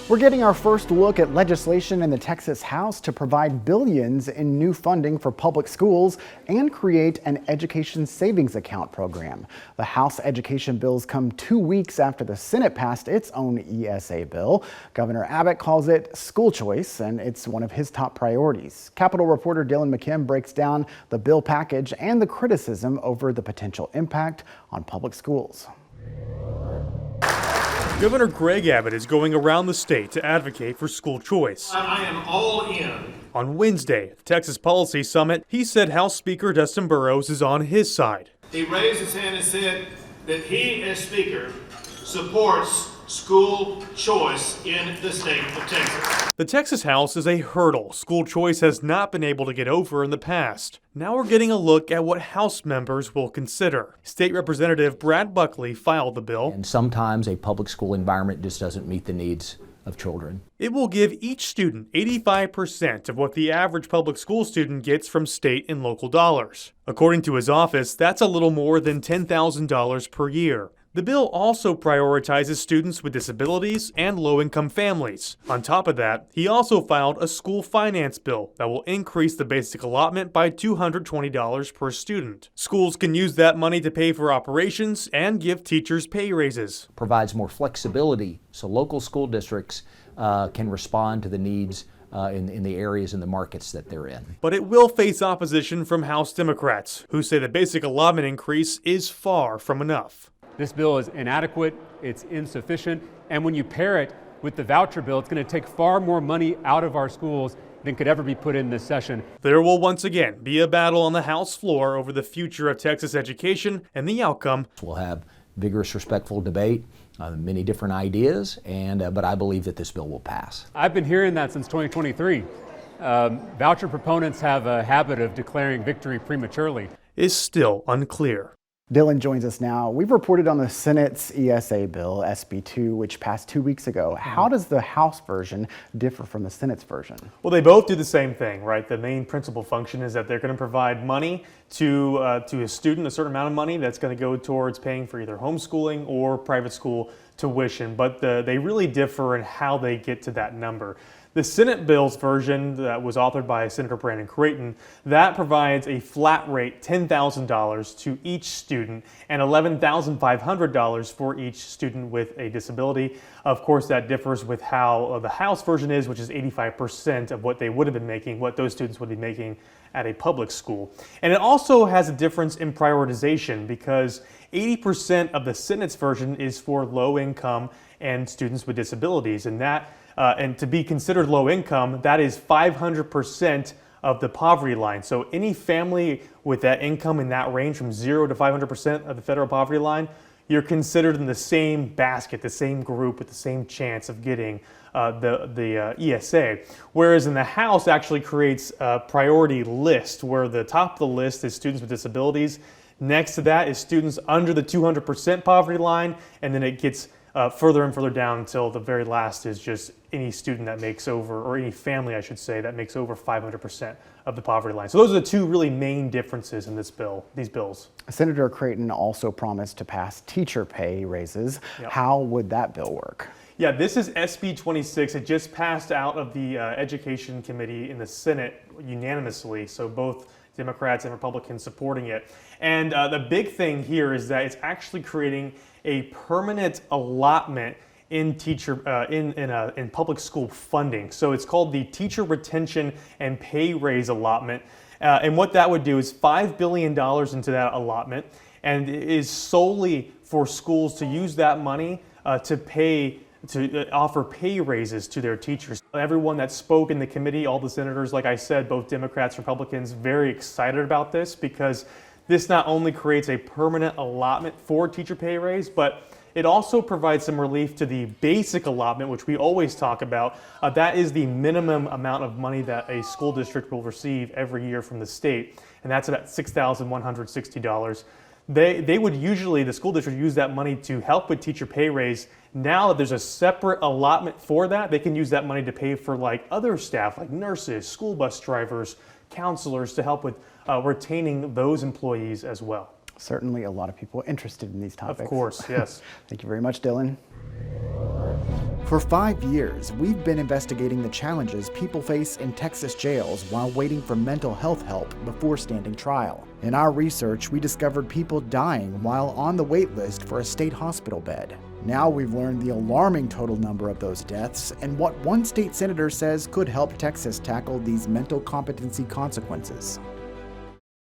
We're getting our first look at legislation in the Texas House to provide billions in new funding for public schools and create an education savings account program. The House education bills come 2 weeks after the Senate passed its own ESA bill. Governor Abbott calls it school choice, and it's one of his top priorities. Capitol reporter Dylan McKim breaks down the bill package and the criticism over the potential impact on public schools. Governor Greg Abbott is going around the state to advocate for school choice. I am all in. On Wednesday, at the Texas Policy Summit, he said House Speaker Dustin Burrows is on his side. He raised his hand and said that he, as Speaker, supports school choice in the state of Texas. The Texas House is a hurdle school choice has not been able to get over in the past. Now we're getting a look at what House members will consider. State Representative Brad Buckley filed the bill. And sometimes a public school environment just doesn't meet the needs of children. It will give each student 85% of what the average public school student gets from state and local dollars. According to his office, that's a little more than $10,000 per year. The bill also prioritizes students with disabilities and low-income families. On top of that, he also filed a school finance bill that will increase the basic allotment by $220 per student. Schools can use that money to pay for operations and give teachers pay raises. Provides more flexibility so local school districts can respond to the needs in the areas and the markets that they're in. But it will face opposition from House Democrats, who say the basic allotment increase is far from enough. This bill is inadequate, it's insufficient, and when you pair it with the voucher bill, it's going to take far more money out of our schools than could ever be put in this session. There will once again be a battle on the House floor over the future of Texas education, and the outcome. We'll have vigorous, respectful debate, many different ideas, but I believe that this bill will pass. I've been hearing that since 2023. Voucher proponents have a habit of declaring victory prematurely. Is still unclear. Dylan joins us now. We've reported on the Senate's ESA bill, SB 2, which passed 2 weeks ago. How does the House version differ from the Senate's version? Well, they both do the same thing, right? The main principal function is that they're going to provide money to a student, a certain amount of money that's going to go towards paying for either homeschooling or private school tuition. But they really differ in how they get to that number. The Senate bill's version that was authored by Senator Brandon Creighton, that provides a flat rate $10,000 to each student and $11,500 for each student with a disability. Of course, that differs with how the House version is, which is 85% of what they would have been making, what those students would be making at a public school. And it also has a difference in prioritization because 80% of the Senate's version is for low income and students with disabilities, and to be considered low income, that is 500% of the poverty line. So any family with that income in that range from 0 to 500% of the federal poverty line, you're considered in the same basket, the same group with the same chance of getting the ESA. Whereas in the House actually creates a priority list where the top of the list is students with disabilities. Next to that is students under the 200% poverty line, and then it gets further and further down until the very last is just any student that makes over, or any family I should say, that makes over 500% of the poverty line. So those are the two really main differences in these bills. Senator Creighton also promised to pass teacher pay raises. Yep. How would that bill work? Yeah, this is SB 26. It just passed out of the Education Committee in the Senate unanimously, so both Democrats and Republicans supporting it. And the big thing here is that it's actually creating a permanent allotment in in public school funding. So it's called the Teacher Retention and Pay Raise Allotment. And what that would do is $5 billion into that allotment, and it is solely for schools to use that money to offer pay raises to their teachers. Everyone that spoke in the committee, all the senators, like I said, both Democrats, Republicans, very excited about this because this not only creates a permanent allotment for teacher pay raise, but it also provides some relief to the basic allotment, which we always talk about. That is the minimum amount of money that a school district will receive every year from the state, and that's about $6,160. They would usually, the school district, use that money to help with teacher pay raise. Now that there's a separate allotment for that, they can use that money to pay for like other staff, like nurses, school bus drivers, counselors, to help with retaining those employees as well. Certainly a lot of people interested in these topics. Of course, yes. Thank you very much, Dylan. For 5 years, we've been investigating the challenges people face in Texas jails while waiting for mental health help before standing trial. In our research, we discovered people dying while on the wait list for a state hospital bed. Now we've learned the alarming total number of those deaths and what one state senator says could help Texas tackle these mental competency consequences.